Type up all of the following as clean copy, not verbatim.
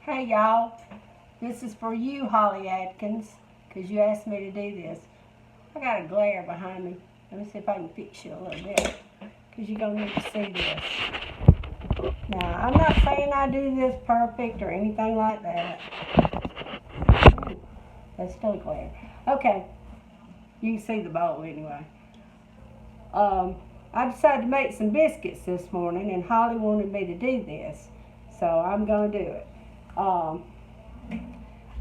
Hey y'all, this is for you, Holly Atkins, because you asked me to do this. I got a glare behind me. Let me see if I can fix you a little bit, because you're going to need to see this. Now, I'm not saying I do this perfect or anything like that. Ooh, that's still a glare. Okay, you can see the bowl anyway. I decided to make some biscuits this morning, and Holly wanted me to do this, so I'm going to do it.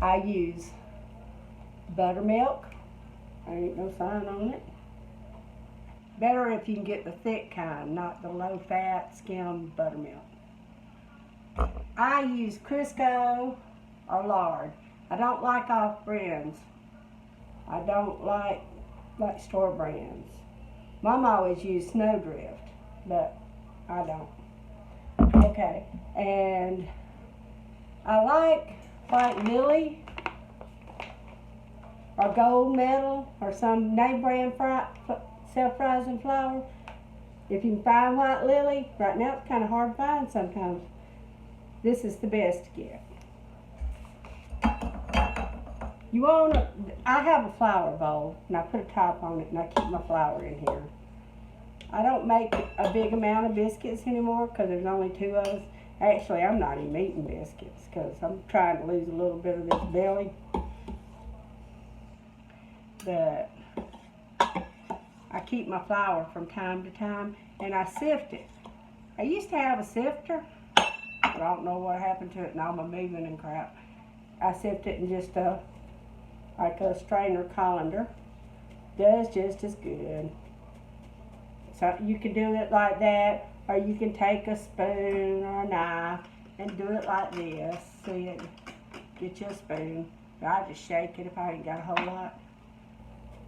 I use buttermilk. There ain't no sign on it. Better if you can get the thick kind, not the low fat skim buttermilk. I use Crisco or lard. I don't like off brands. I don't like store brands. Mom always used Snowdrift, but I don't. Okay, and I like Lily or Gold Medal or some name brand self-rising flour. If you can find White Lily, right now it's kind of hard to find sometimes. This is the best to get. I have a flour bowl, and I put a top on it, and I keep my flour in here. I don't make a big amount of biscuits anymore because there's only 2 of us. Actually, I'm not even eating biscuits because I'm trying to lose a little bit of this belly. But I keep my flour from time to time, and I sift it. I used to have a sifter, but I don't know what happened to it and all my moving and crap. I sift it in just like a strainer colander. Does just as good. So you can do it like that, or you can take a spoon or a knife and do it like this. See it? Get you a spoon. I just shake it if I ain't got a whole lot.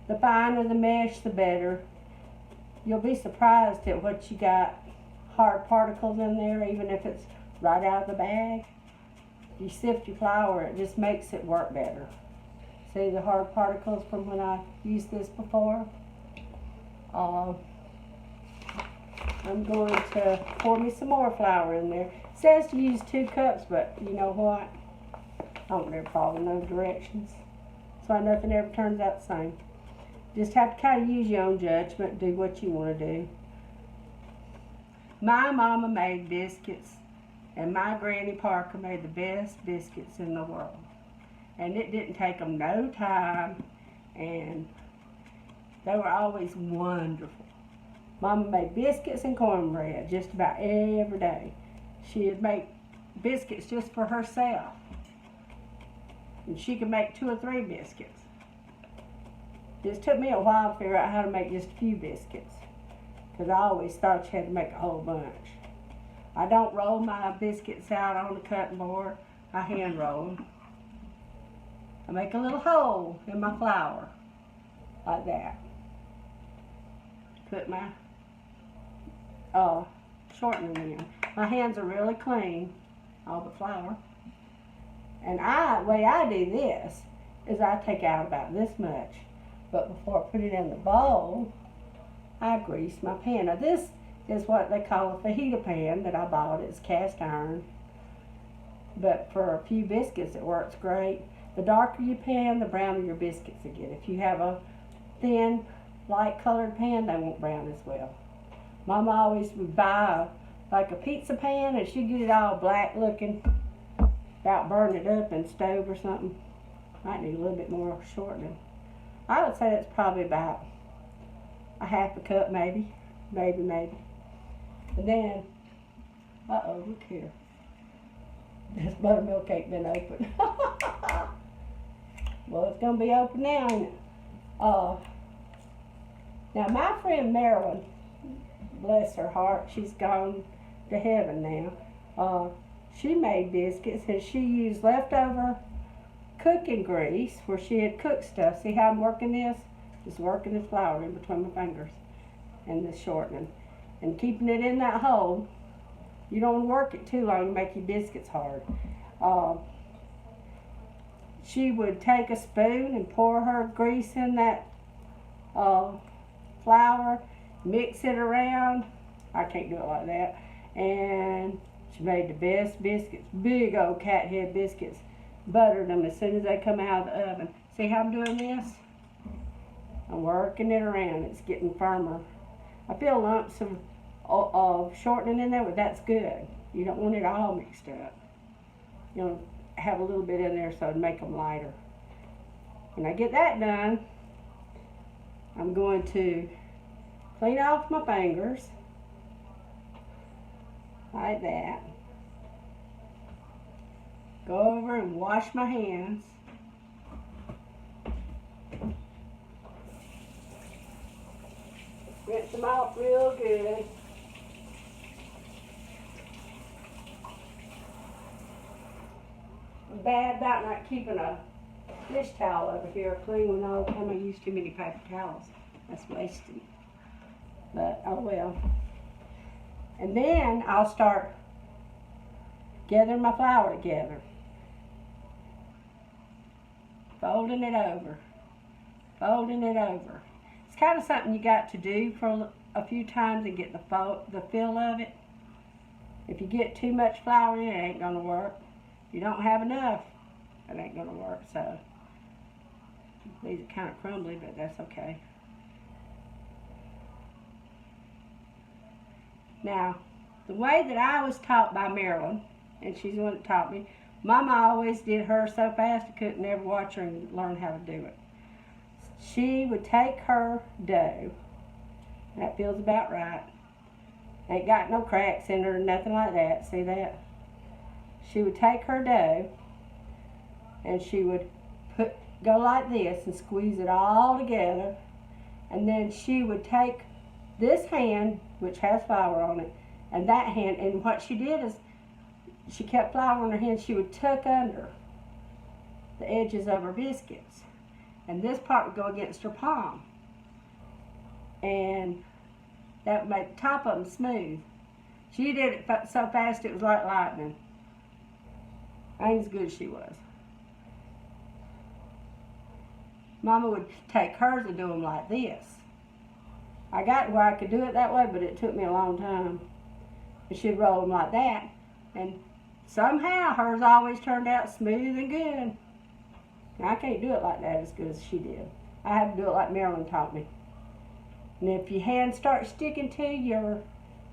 The finer the mesh, the better. You'll be surprised at what you got hard particles in there, even if it's right out of the bag. If you sift your flour, it just makes it work better. See the hard particles from when I used this before? I'm going to pour me some more flour in there. It says to use 2 cups, but you know what? I don't ever follow no directions. So nothing ever turns out the same. Just have to kind of use your own judgment, do what you want to do. My mama made biscuits, and my Granny Parker made the best biscuits in the world. And it didn't take them no time, and they were always wonderful. Mama made biscuits and cornbread just about every day. She'd make biscuits just for herself. And she could make 2 or 3 biscuits. It took me a while to figure out how to make just a few biscuits, because I always thought you had to make a whole bunch. I don't roll my biscuits out on the cutting board. I hand roll them. I make a little hole in my flour, like that. Put my shortening in. My hands are really clean, all the flour. And the way I do this is I take out about this much. But before I put it in the bowl, I grease my pan. Now this is what they call a fajita pan that I bought. It's cast iron. But for a few biscuits it works great. The darker your pan, the browner your biscuits will get. If you have a thin, light colored pan, they won't brown as well. Mama always would buy like a pizza pan, and she'd get it all black looking, about burn it up in stove or something. Might need a little bit more shortening. I would say that's probably about a half a cup, maybe. And then, look here. This buttermilk ain't been opened. Well, it's going to be open now, ain't it? Now, my friend Marilyn, bless her heart, she's gone to heaven now. She made biscuits, and she used leftover cooking grease where she had cooked stuff. See how I'm working this? Just working the flour in between my fingers and the shortening. And keeping it in that hole. You don't want to work it too long to make your biscuits hard. She would take a spoon and pour her grease in that flour, mix it around. I can't do it like that. And She made the best biscuits, big old cat head biscuits. Buttered them as soon as they come out of the oven. See how I'm doing this? I'm working it around. It's getting firmer. I feel lumps of shortening in there, but that's good. You don't want it all mixed up. You'll have a little bit in there so it'll make them lighter. When I get that done, I'm going to clean off my fingers like that. Go over and wash my hands. Rinse them out real good. I'm bad about not keeping a dish towel over here clean when all the time I use too many paper towels. That's wasted. But oh well. And then I'll start gathering my flour together. Folding it over. Folding it over. It's kind of something you got to do for a few times and get the feel of it. If you get too much flour in it, ain't going to work. If you don't have enough, it ain't going to work. So these are kind of crumbly, but that's okay. Now, the way that I was taught by Marilyn, and she's the one that taught me, Mama always did hers so fast I couldn't ever watch her and learn how to do it. She would take her dough, that feels about right. Ain't got no cracks in her or nothing like that, see that? She would take her dough and she would go like this and squeeze it all together, and then she would take this hand, which has flour on it, and that hand, and what she did is she kept flour in her hand. She would tuck under the edges of her biscuits, and this part would go against her palm, and that would make the top of them smooth. She did it so fast it was like lightning. Ain't as good as she was. Mama would take hers and do them like this. I got where I could do it that way, but it took me a long time. And she'd roll them like that, and somehow hers always turned out smooth and good. Now, I can't do it like that as good as she did. I have to do it like Marilyn taught me. And if your hand starts sticking to your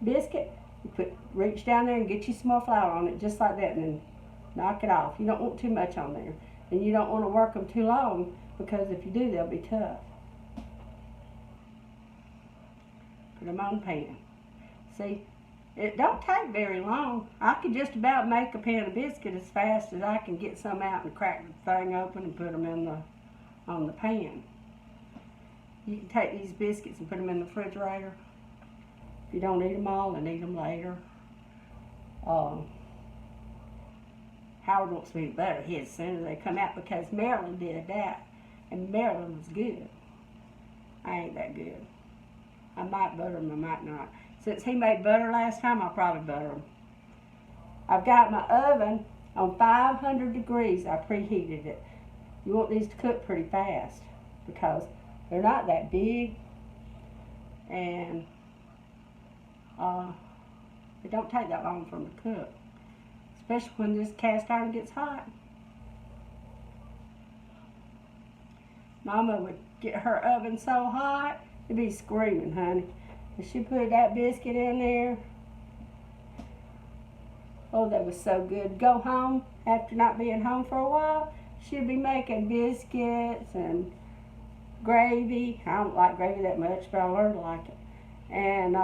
biscuit, you reach down there and get you some more flour on it, just like that, and then knock it off. You don't want too much on there. And you don't want to work them too long, because if you do, they'll be tough. Put them on the pan. See, it don't take very long. I could just about make a pan of biscuit as fast as I can get some out and crack the thing open and put them on the pan. You can take these biscuits and put them in the refrigerator. If you don't eat them all, and eat them later. Howard wants me to butter his as soon as they come out, because Marilyn did that, and Marilyn was good. I ain't that good. I might butter them, I might not. Since he made butter last time, I'll probably butter them. I've got my oven on 500 degrees. I preheated it. You want these to cook pretty fast, because they're not that big, and it don't take that long for them to cook, especially when this cast iron gets hot. Mama would get her oven so hot, it'd be screaming, honey. And she put that biscuit in there. Oh, that was so good. Go home after not being home for a while, she'd be making biscuits and gravy. I don't like gravy that much, but I learned to like it. And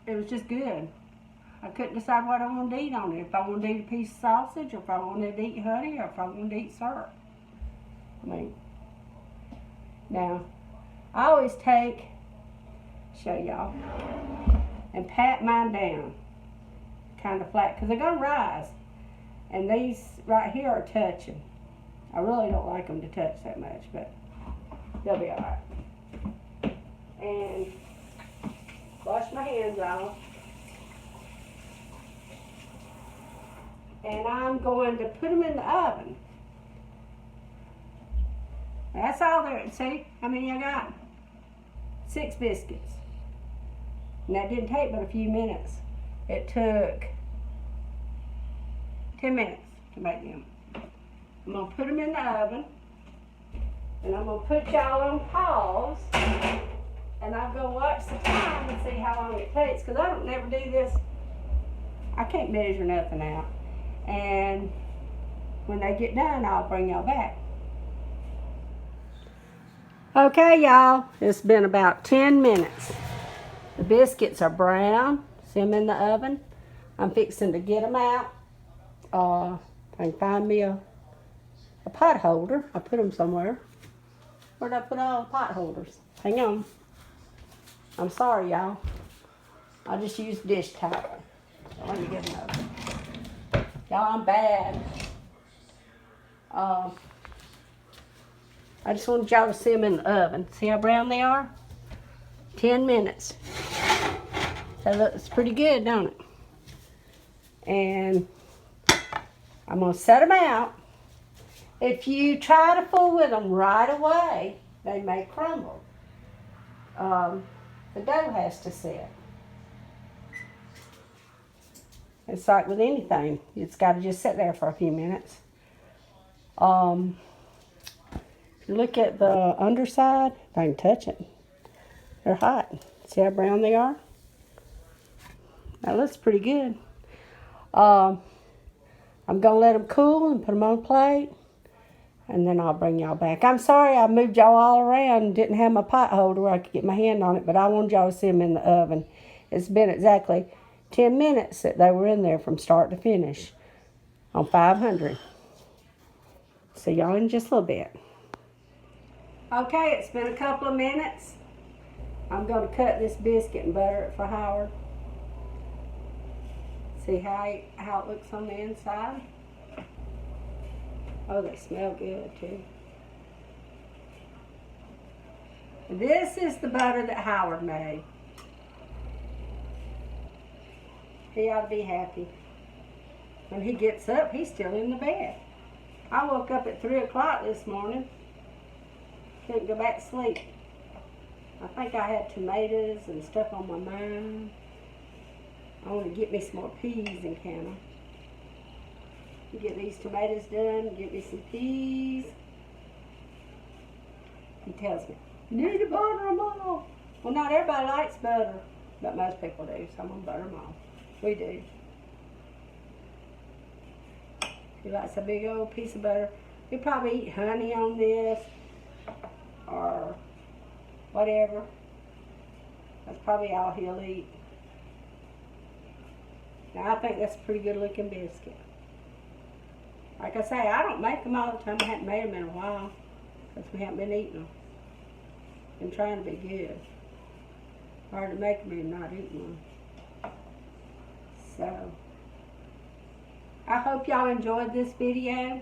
it was just good. I couldn't decide what I wanted to eat on it. If I wanted to eat a piece of sausage, or if I wanted to eat honey, or if I wanted to eat syrup. I mean, now, I always show y'all, and pat mine down, kind of flat, because they're going to rise. And these right here are touching. I really don't like them to touch that much, but they'll be all right. And wash my hands off. And I'm going to put them in the oven. That's all there. See how many I got? 6 biscuits. And that didn't take but a few minutes. It took 10 minutes to make them. I'm going to put them in the oven. And I'm going to put y'all on pause. And I'm going to watch the time and see how long it takes. Because I don't never do this. I can't measure nothing out. And when they get done, I'll bring y'all back. Okay, y'all. It's been about 10 minutes. The biscuits are brown. See them in the oven. I'm fixing to get them out. I can find me a pot holder. I put them somewhere. Where'd I put all the pot holders? Hang on. I'm sorry, y'all. I just used dish towel. Let me get another. Y'all, I'm bad. I just wanted y'all to see them in the oven. See how brown they are? 10 minutes. That looks pretty good, don't it? And I'm going to set them out. If you try to fool with them right away, they may crumble. The dough has to set. It's like with anything. It's got to just sit there for a few minutes. If you look at the underside, if I can touch it, they're hot. See how brown they are? That looks pretty good. I'm going to let them cool and put them on a plate. And then I'll bring y'all back. I'm sorry I moved y'all all around and didn't have my pot holder where I could get my hand on it. But I wanted y'all to see them in the oven. It's been exactly 10 minutes that they were in there from start to finish on 500. See y'all in just a little bit. Okay, it's been a couple of minutes. I'm going to cut this biscuit and butter it for Howard. See how it looks on the inside. Oh, they smell good too. This is the butter that Howard made. He ought to be happy. When he gets up, he's still in the bed. I woke up at 3 o'clock this morning. Couldn't go back to sleep. I think I had tomatoes and stuff on my mind. I want to get me some more peas in Canada. Get these tomatoes done, get me some peas. He tells me, you need to butter them all. Well, not everybody likes butter, but most people do, so I'm going to butter them all. We do. He likes a big old piece of butter. He'll probably eat honey on this or whatever. That's probably all he'll eat. Now, I think that's a pretty good looking biscuit. Like I say, I don't make them all the time. I haven't made them in a while because we haven't been eating them. Been trying to be good. Hard to make them and not eating them. So, I hope y'all enjoyed this video.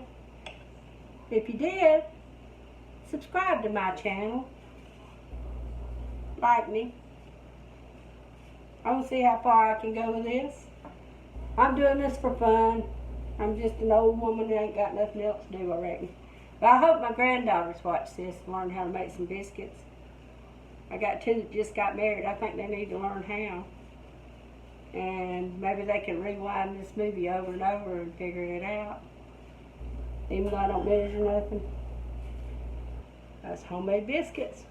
If you did, subscribe to my channel. Like me. I want to see how far I can go with this. I'm doing this for fun. I'm just an old woman that ain't got nothing else to do, I reckon. But I hope my granddaughters watch this and learn how to make some biscuits. I got two that just got married. I think they need to learn how. And maybe they can rewind this movie over and over and figure it out. Even though I don't measure nothing. That's homemade biscuits.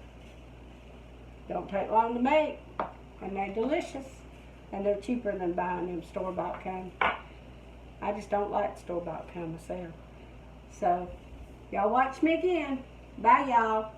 Don't take long to make. And they're delicious. And they're cheaper than buying them store-bought kind. I just don't like store-bought kind myself. So, y'all watch me again. Bye, y'all.